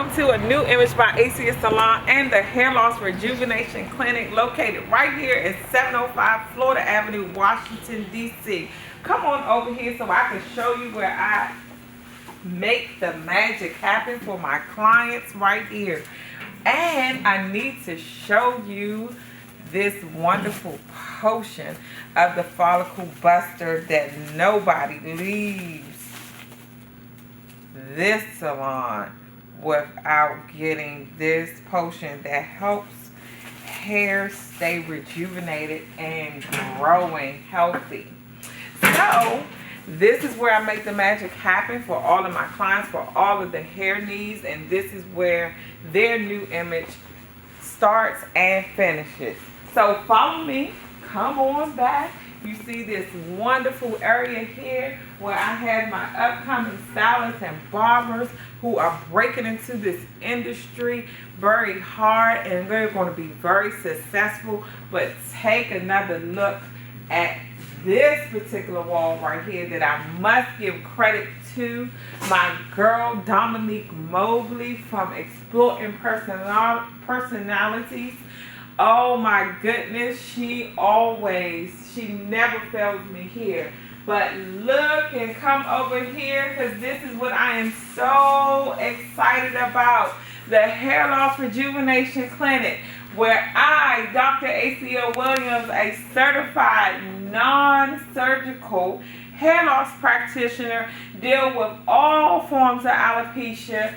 welcome to a new Image by Acia salon and the hair loss rejuvenation clinic located right here at 705 Florida Avenue, Washington, D.C. Come on over here so I can show you where I make the magic happen for my clients right here. And I need to show you this wonderful potion of the follicle buster that nobody leaves this salon without getting this potion that helps hair stay rejuvenated and growing healthy. So this is where I make the magic happen for all of my clients, for all of the hair needs, and this is where their new image starts and finishes. So follow me, come on back. You see this wonderful area here where I have my upcoming stylists and barbers who are breaking into this industry very hard, and they're going to be very successful. But take another look at this particular wall right here that I must give credit to my girl Dominique Mobley from Exploring Personalities. Oh my goodness, she never fails me here. But look and come over here, because this is what I am so excited about. The Hair Loss Rejuvenation Clinic, where I, Dr. Acia Williams, a certified non-surgical hair loss practitioner, deal with all forms of alopecia,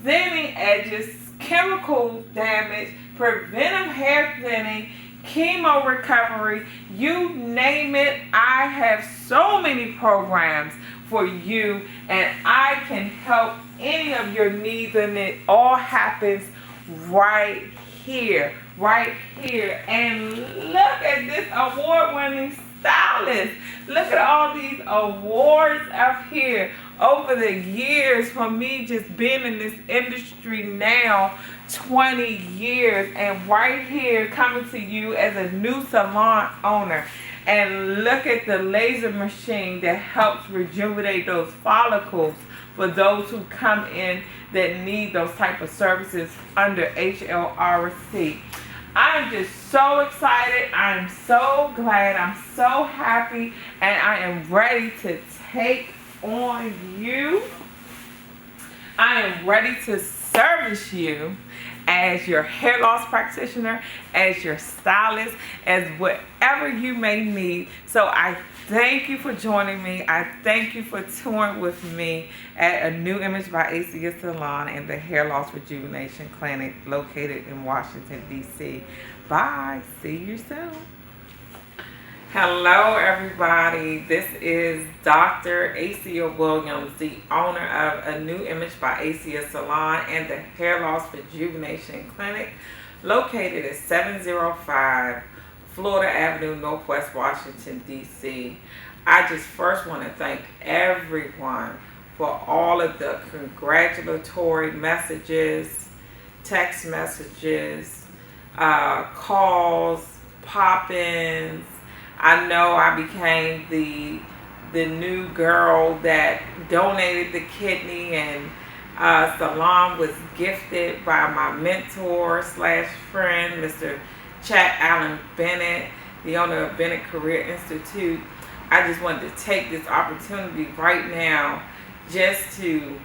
thinning edges, chemical damage, preventive hair thinning, chemo recovery, you name it. I have so many programs for you, and I can help any of your needs, and it all happens right here. And look at this award-winning stylist. Look at all these awards up here over the years from me just being in this industry now 20 years, and right here coming to you as a new salon owner. And look at the laser machine that helps rejuvenate those follicles for those who come in that need those type of services under HLRC. I'm just so excited. I'm so glad. I'm so happy. And I am ready to take on you. I am ready to service you as your hair loss practitioner, as your stylist, as whatever you may need. So I thank you for joining me. I thank you for touring with me at a new Image by Acia salon and the Hair Loss Rejuvenation Clinic located in Washington, D.C. Bye. See you soon. Hello everybody, this is Dr. Acia Williams, the owner of a new Image by Acia salon and the Hair Loss Rejuvenation Clinic located at 705 Florida Avenue, Northwest Washington, D.C. I just first want to thank everyone for all of the congratulatory messages, text messages, calls, pop-ins. I know I became the new girl that donated the kidney, and salon was gifted by my mentor slash friend, Mr. Chat Allen Bennett, the owner of Bennett Career Institute. I just wanted to take this opportunity right now just to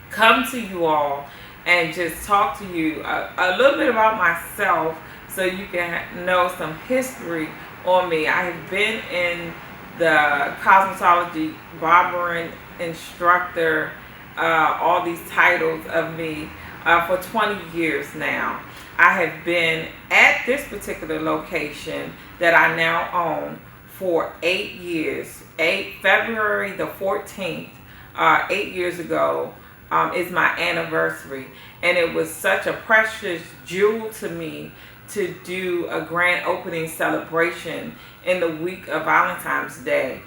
come to you all and just talk to you a little bit about myself so you can know some history on me. I have been in the cosmetology, barbering instructor, all these titles of me for 20 years now. I have been at this particular location that I now own for 8 years. February the 14th, 8 years ago, is my anniversary. And it was such a precious jewel to me to do a grand opening celebration in the week of Valentine's Day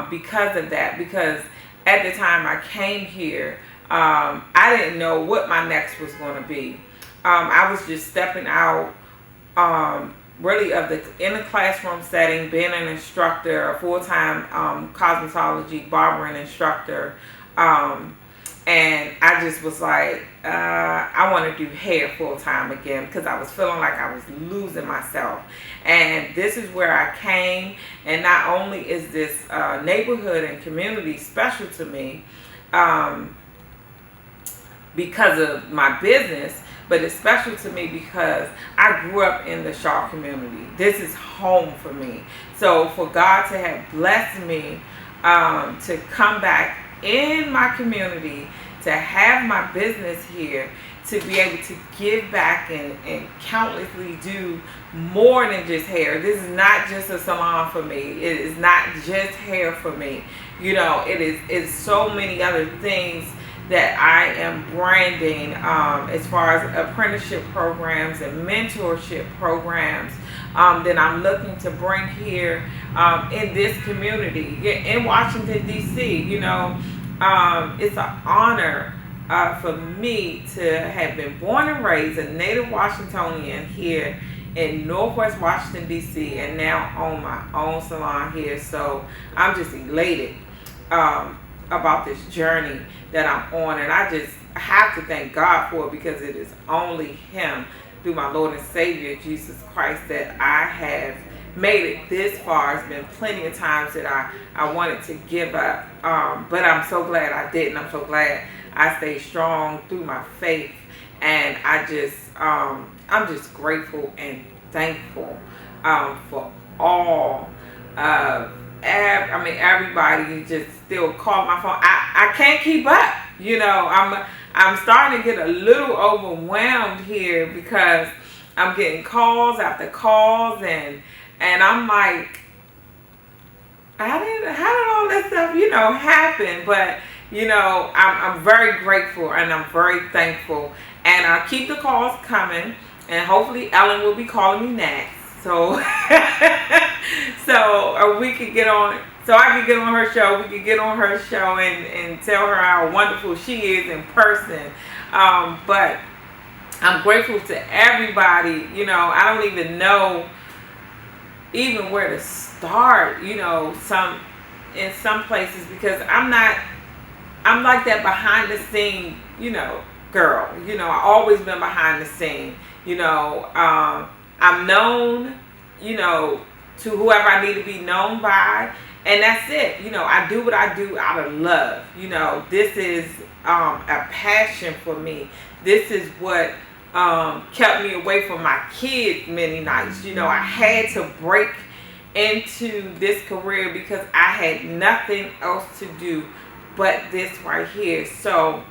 because of that. Because at the time I came here, I didn't know what my next was going to be. I was just stepping out really in the classroom setting, being an instructor, a full-time cosmetology barbering instructor, And I just was like, I want to do hair full time again, because I was feeling like I was losing myself. And this is where I came. And not only is this neighborhood and community special to me because of my business, but it's special to me because I grew up in the Shaw community. This is home for me. So for God to have blessed me to come back in my community, to have my business here, to be able to give back and countlessly do more than just hair. This is not just a salon for me. It is not just hair for me. You know, it's so many other things that I am branding as far as apprenticeship programs and mentorship programs that I'm looking to bring here in this community in Washington, D.C. You know, it's an honor for me to have been born and raised a native Washingtonian here in Northwest Washington, D.C., and now own my own salon here. So I'm just elated about this journey that I'm on, and I just have to thank God for it, because it is only Him, through my Lord and Savior Jesus Christ, that I have made it this far. It's been plenty of times that I wanted to give up, but I'm so glad I didn't. I'm so glad I stayed strong through my faith, and I'm just grateful and thankful for all everybody just still call my phone. I can't keep up. You know, I'm starting to get a little overwhelmed here, because I'm getting calls after calls, and I'm like, how did all that stuff, you know, happen? But, you know, I'm very grateful and I'm very thankful, and I'll keep the calls coming, and hopefully Ellen will be calling me next. So, we could get on, so I could get on her show. We could get on her show and tell her how wonderful she is in person. But I'm grateful to everybody. You know, I don't even know even where to start. You know, in some places, because I'm like that behind the scene, you know, girl. You know, I've always been behind the scene. You know, I'm known, you know, to whoever I need to be known by, and that's it. You know, I do what I do out of love. You know, this is a passion for me. This is what kept me away from my kids many nights. You know, I had to break into this career because I had nothing else to do but this right here. So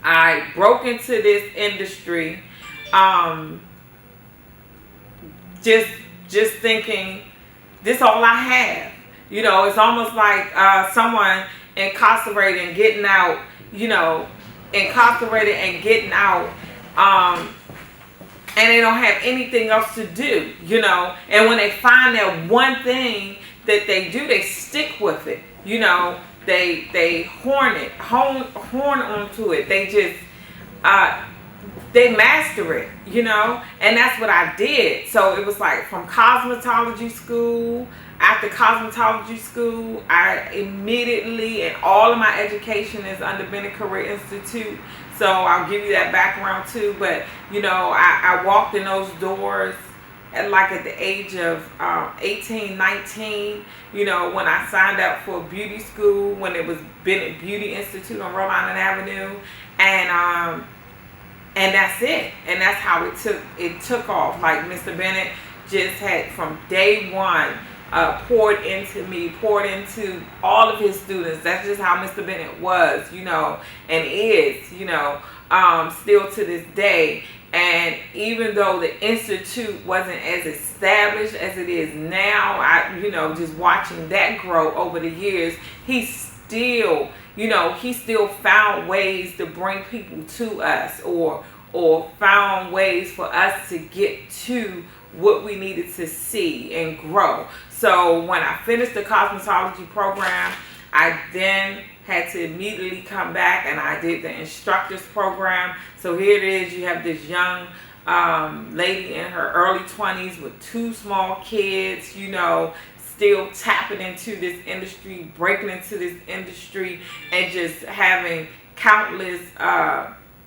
I broke into this industry just thinking, this all I have. You know, it's almost like someone incarcerated and getting out, you know, incarcerated and getting out, and they don't have anything else to do, you know. And when they find that one thing that they do, they stick with it, you know. They hone onto it. They just they master it, you know, and that's what I did. So it was like from cosmetology school. After cosmetology school, I immediately, and all of my education is under Bennett Career Institute. So I'll give you that background too. But, you know, I walked in those doors at the age of 18, 19, you know, when I signed up for beauty school, when it was Bennett Beauty Institute on Rhode Island Avenue. And that's it. And that's how it took off. Like Mr. Bennett just had, from day one, poured into me, poured into all of his students. That's just how Mr. Bennett was, you know, and is, you know, still to this day. And even though the Institute wasn't as established as it is now, you know, just watching that grow over the years, he still found ways to bring people to us, or found ways for us to get to what we needed to see and grow. So when I finished the cosmetology program, I then had to immediately come back and I did the instructors program. So here it is, you have this young lady in her early 20s with 2 small kids, you know, still tapping into this industry, breaking into this industry, and just having countless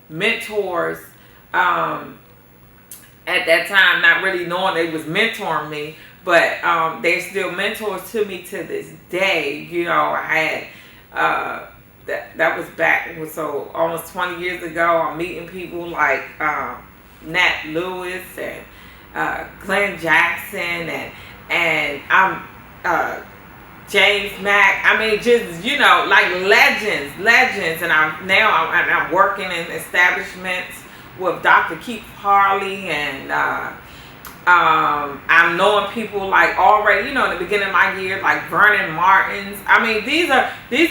mentors at that time, not really knowing they was mentoring me, but they're still mentors to me to this day. You know, I had that was back, so almost 20 years ago. I'm meeting people like Nat Lewis and Glenn Jackson and I'm James Mack. I mean, just, you know, like legends. And I'm working in establishments with Dr. Keith Harley, and I'm knowing people like already, you know, in the beginning of my year, like Vernon Martins. I mean, these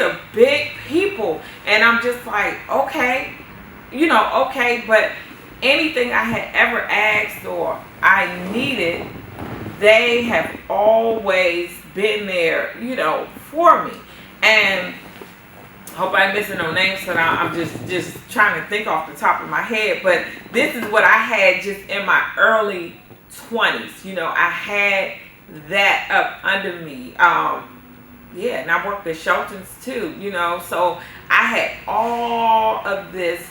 are big people, and I'm just like, okay, you know, okay, but anything I had ever asked or I needed, they have always been there, you know, for me. And hope I ain't missing no names, so I'm just trying to think off the top of my head. But this is what I had just in my early 20s. You know, I had that up under me. Yeah, and I worked at Shelton's too, you know. So I had all of this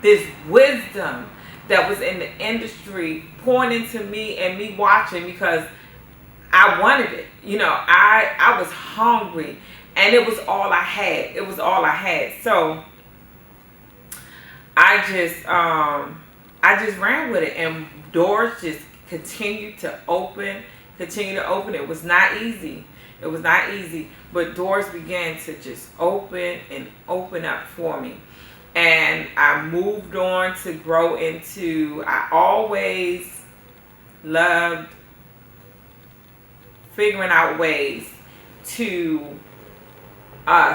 this wisdom that was in the industry pouring into me and me watching, because I wanted it. You know, I was hungry. And it was all I had. It was all I had. So I just ran with it, and doors just continued to open. It was not easy. It was not easy, but doors began to just open and open up for me. And I moved on to grow into, I always loved figuring out ways to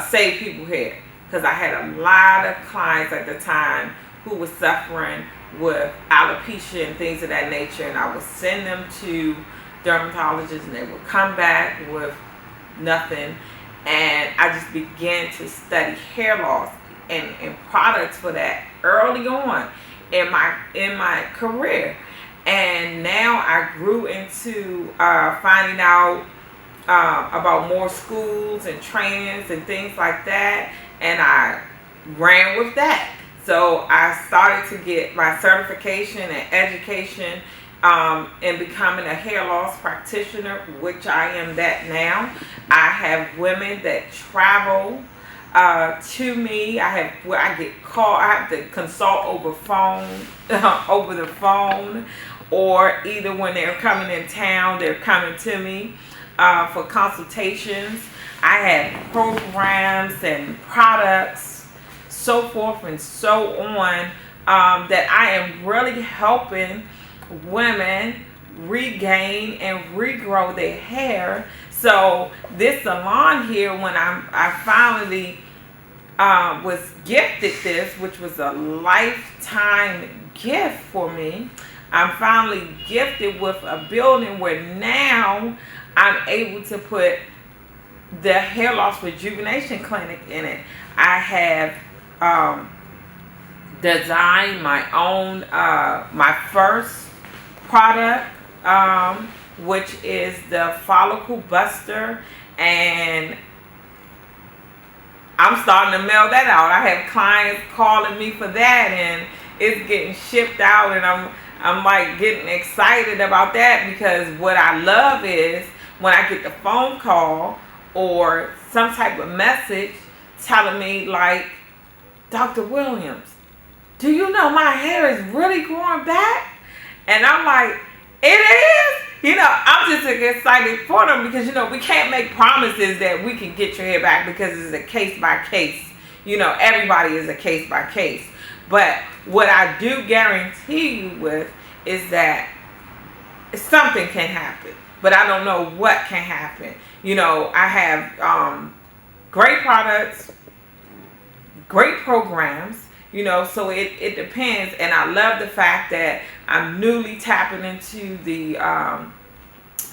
save people hair, because I had a lot of clients at the time who were suffering with alopecia and things of that nature, and I would send them to dermatologists and they would come back with nothing. And I just began to study hair loss and products for that early on in my career. And now I grew into finding out about more schools and trainings and things like that, and I ran with that. So I started to get my certification and education in becoming a hair loss practitioner, which I am that now. I have women that travel to me. I get called. I have to consult over the phone, or either when they're coming in town, they're coming to me for consultations. I have programs and products, so forth and so on, that I am really helping women regain and regrow their hair. So this salon here, when I finally was gifted this, which was a lifetime gift for me, I'm finally gifted with a building where now I'm able to put the hair loss rejuvenation clinic in it. I have designed my own, my first product, which is the follicle buster, and I'm starting to mail that out. I have clients calling me for that, and it's getting shipped out, and I'm like getting excited about that, because what I love is when I get the phone call or some type of message telling me like, Dr. Williams, do you know my hair is really growing back? And I'm like, it is? You know, I'm just excited for them, because, you know, we can't make promises that we can get your hair back, because it's a case by case. You know, everybody is a case by case. But what I do guarantee you with is that something can happen, but I don't know what can happen. You know, I have great products, great programs, you know, so it depends. And I love the fact that I'm newly tapping into the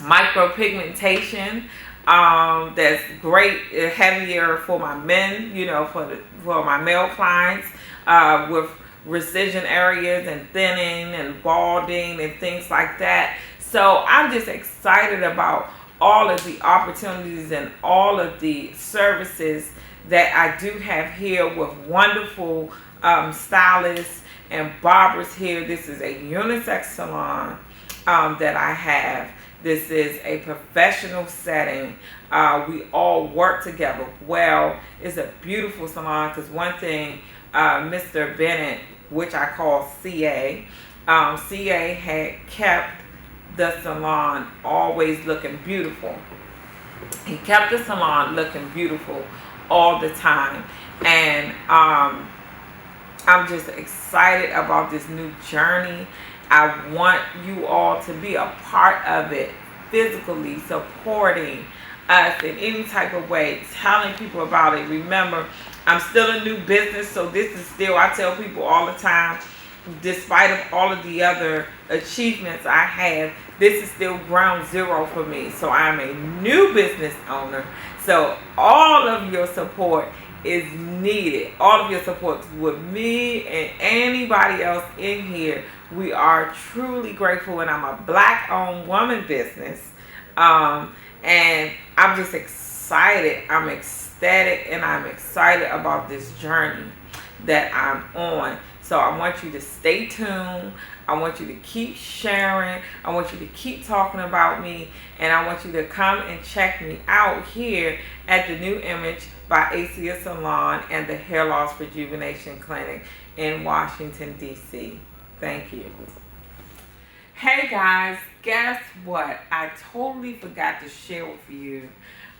micropigmentation. That's great, heavier for my men, you know, for my male clients, with recision areas and thinning and balding and things like that. So I'm just excited about all of the opportunities and all of the services that I do have here with wonderful stylists and barbers here. This is a unisex salon that I have. This is a professional setting. We all work together well. It's a beautiful salon because one thing, Mr. Bennett, which I call CA, CA had kept the salon always looking beautiful. He kept the salon looking beautiful all the time. And I'm just excited about this new journey. I want you all to be a part of it, physically supporting us in any type of way, telling people about it. Remember, I'm still a new business, so this is still, I tell people all the time, despite of all of the other achievements I have, this is still ground zero for me. So I'm a new business owner. So all of your support is needed. All of your support with me and anybody else in here. We are truly grateful, and I'm a Black-owned woman business. And I'm just excited. I'm ecstatic, and I'm excited about this journey that I'm on. So I want you to stay tuned. I want you to keep sharing. I want you to keep talking about me. And I want you to come and check me out here at the new Image by Acia Salon and the Hair Loss Rejuvenation Clinic in Washington, D.C. Thank you. Hey guys, guess what? I totally forgot to share with you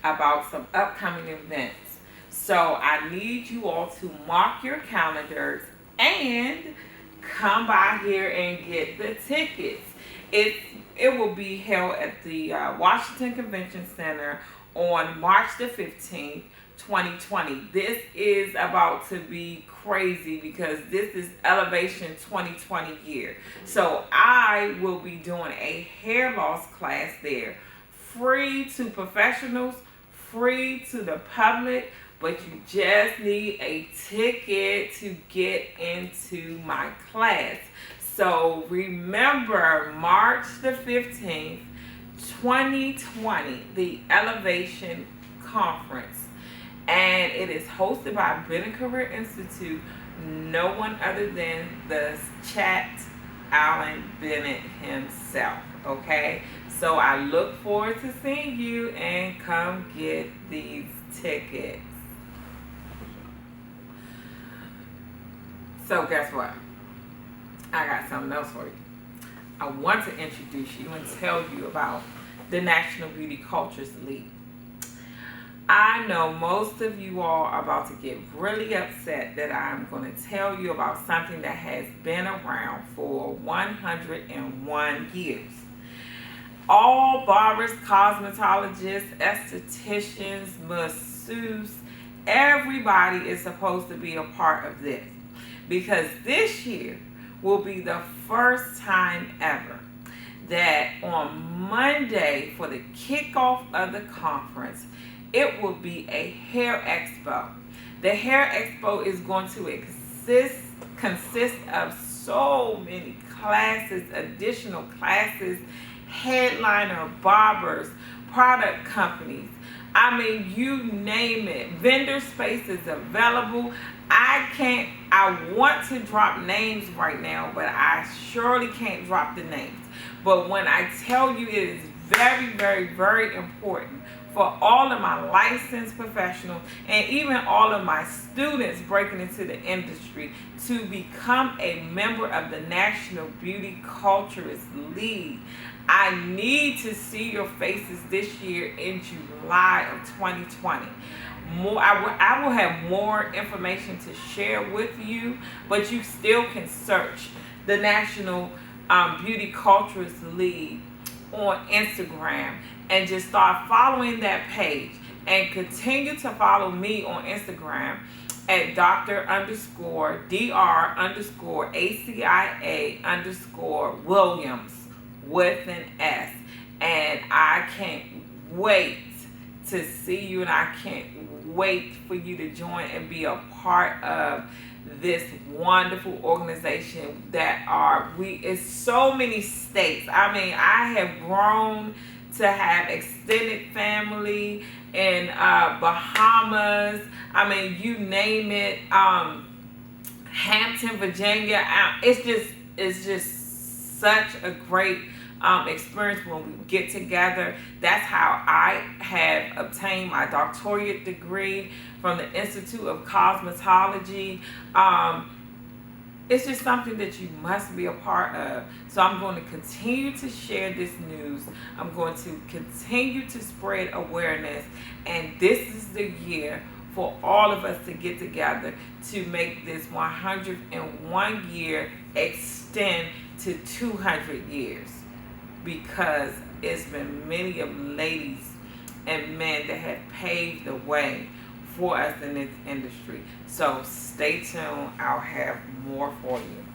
about some upcoming events. So I need you all to mark your calendars and come by here and get the tickets. It will be held at the Washington Convention Center on March the 15th, 2020. This is about to be crazy because this is Elevation 2020 year. So I will be doing a hair loss class there, free to professionals, free to the public, but you just need a ticket to get into my class. So remember, March the 15th, 2020, the Elevation Conference. And it is hosted by Bennett Career Institute, no one other than the Chat Allen Bennett himself, okay? So I look forward to seeing you, and come get these tickets. So guess what? I got something else for you. I want to introduce you and tell you about the National Beauty Cultures League. I know most of you all are about to get really upset that I'm going to tell you about something that has been around for 101 years. All barbers, cosmetologists, estheticians, masseuses, everybody is supposed to be a part of this, because this year will be the first time ever that on Monday, for the kickoff of the conference, it will be a hair expo. The hair expo is going to consist of so many classes, additional classes, headliner barbers, product companies. I mean, you name it. Vendor space is available. I want to drop names right now, but I surely can't drop the names. But when I tell you, it is very, very, very important for all of my licensed professionals and even all of my students breaking into the industry to become a member of the National Beauty Cultures League. I need to see your faces this year in July of 2020. I will have more information to share with you, but you still can search the National Beauty Cultures League on Instagram and just start following that page, and continue to follow me on Instagram at Dr_ACIA_Williams with an S. And I can't wait to see you, and I can't wait for you to join and be a part of this wonderful organization it's so many states. I mean, I have grown to have extended family. in Bahamas. I mean, you name it. Hampton, Virginia. It's just such a great experience when we get together. That's how I have obtained my doctorate degree from the Institute of Cosmetology. It's just something that you must be a part of. So I'm going to continue to share this news. I'm going to continue to spread awareness. And this is the year for all of us to get together to make this 101 year extend to 200 years. Because it's been many of ladies and men that have paved the way for us in this industry. So stay tuned. I'll have more for you.